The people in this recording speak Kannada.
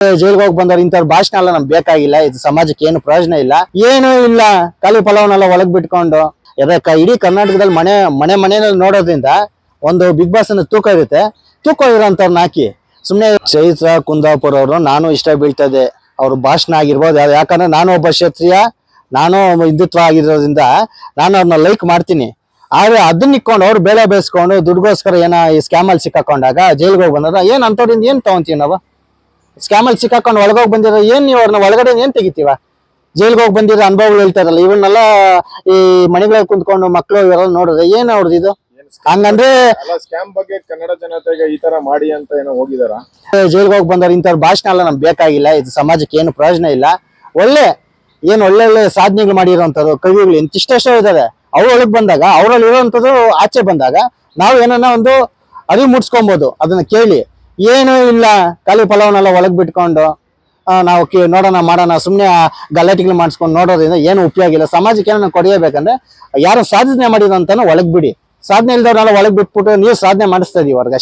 ಜೈಲ್ಗೆ ಹೋಗಿ ಬಂದವ್ರು ಇಂಥವ್ರ ಭಾಷಣ ಎಲ್ಲ ನಮ್ಗೆ ಬೇಕಾಗಿಲ್ಲ. ಇದು ಸಮಾಜಕ್ಕೆ ಏನು ಪ್ರಯೋಜನ ಇಲ್ಲ, ಏನೂ ಇಲ್ಲ. ಖಾಲಿ ಫಲವನ್ನೆಲ್ಲ ಒಳಗ್ ಬಿಟ್ಕೊಂಡು ಇಡೀ ಕರ್ನಾಟಕದಲ್ಲಿ ಮನೆಯಲ್ಲಿ ನೋಡೋದ್ರಿಂದ ಒಂದು ಬಿಗ್ ಬಾಸ್ ಅನ್ನ ತೂಕ ಇರುತ್ತೆ. ತೂಕ ಇರೋಂಥವ್ರನ್ನ ಹಾಕಿ ಸುಮ್ನೆ ಚೈತ್ರ ಕುಂದಾಪುರ ಅವರು ನಾನು ಇಷ್ಟ ಬೀಳ್ತದೆ ಅವ್ರ ಭಾಷಣ ಆಗಿರ್ಬೋದು. ಯಾಕಂದ್ರೆ ನಾನು ಒಬ್ಬ ಕ್ಷತ್ರಿಯ, ನಾನು ಹಿಂದುತ್ವ ಆಗಿರೋದ್ರಿಂದ ನಾನು ಅವ್ರನ್ನ ಲೈಕ್ ಮಾಡ್ತೀನಿ. ಆದ್ರೆ ಅದನ್ನ ಇಕ್ಕೊಂಡು ಅವ್ರು ಬೇಳೆ ಬೇಯಿಸ್ಕೊಂಡು ದುಡ್ಗೋಸ್ಕರ ಈ ಸ್ಕ್ಯಾಮಲ್ಲಿ ಸಿಕ್ಕಾಕೊಂಡಾಗ ಜೈಲ್ಗೆ ಹೋಗಿ ಬಂದಾಗ ಏನ್ ಅಂತವ್ರಿಂದ ಏನ್ ತಗೊಂತೀವಿ ನಾವು? ಸ್ಕ್ಯಾಮಲ್ಲಿ ಸಿಕ್ಕಾಕೊಂಡು ಒಳಗೋಗಿ ಬಂದಿರೋ ಏನ್ ನೀವು ಅವ್ರನ್ನ ಒಳಗಡೆ ಏನ್ ತೆಗಿತೀವ? ಜೈಲ್ಗೆ ಹೋಗಿ ಬಂದಿರೋ ಅನುಭವಗಳು ಹೇಳ್ತಾರಲ್ಲ, ಇವನ್ನೆಲ್ಲ ಈ ಮನೆಗಳಲ್ಲಿ ಕುಂತ್ಕೊಂಡು ಮಕ್ಕಳು ಇವೆಲ್ಲ ನೋಡಿದ್ರೆ ಏನ್ ಅವ್ರದ್ದು ಇದು? ಹಂಗಂದ್ರೆ ಸ್ಕ್ಯಾಮ್ ಬಗ್ಗೆ ಕನ್ನಡ ಜನತೆಗೆ ಈ ತರ ಮಾಡಿ ಅಂತ ಏನೋ ಹೋಗಿದಾರ. ಜೈಲ್ಗೆ ಹೋಗಿ ಬಂದವ್ರು ಇಂಥವ್ರ ಭಾಷಣ ಎಲ್ಲ ನಮ್ಗೆ ಬೇಕಾಗಿಲ್ಲ. ಇದು ಸಮಾಜಕ್ಕೆ ಏನು ಪ್ರಯೋಜನ ಇಲ್ಲ. ಒಳ್ಳೆ ಒಳ್ಳೆ ಸಾಧನೆಗಳು ಮಾಡಿರೋಂಥವ್ರು ಕವಿಗಳು ಇಂತಿಷ್ಟೋ ಇದಾವೆ. ಅವ್ರು ಒಳಗ್ ಬಂದಾಗ ಅವ್ರಲ್ಲಿ ಇರೋಂಥದ್ದು ಆಚೆ ಬಂದಾಗ ನಾವು ಏನನ್ನ ಒಂದು ಅರಿವು ಮೂಡ್ಸ್ಕೊಬಹುದು. ಅದನ್ನ ಕೇಳಿ ಏನೂ ಇಲ್ಲ, ಖಾಲಿ ಫಲವನ್ನೆಲ್ಲ ಒಳಗ್ ಬಿಟ್ಕೊಂಡು ನಾವು ನೋಡೋಣ ಮಾಡೋಣ ಸುಮ್ನೆ ಗಲಾಟೆಗಳು ಮಾಡಿಸ್ಕೊಂಡು ನೋಡೋದ್ರಿಂದ ಏನು ಉಪಯೋಗ ಇಲ್ಲ. ಸಮಾಜಕ್ಕೆ ಏನೋ ಕೊಡಿಯಬೇಕಂದ್ರೆ ಯಾರು ಸಾಧನೆ ಮಾಡಿರೋ ಅಂತಾನು ಒಳಗ್ ಬಿಡಿ. ಸಾಧನೆ ಇಲ್ದವ್ರನ್ನೆಲ್ಲ ಒಳಗ್ ಬಿಟ್ಬಿಟ್ಟು ನೀವು ಸಾಧನೆ ಮಾಡಿಸ್ತಾ ಇದೀವಿ ಅವ್ರಿಗೆ.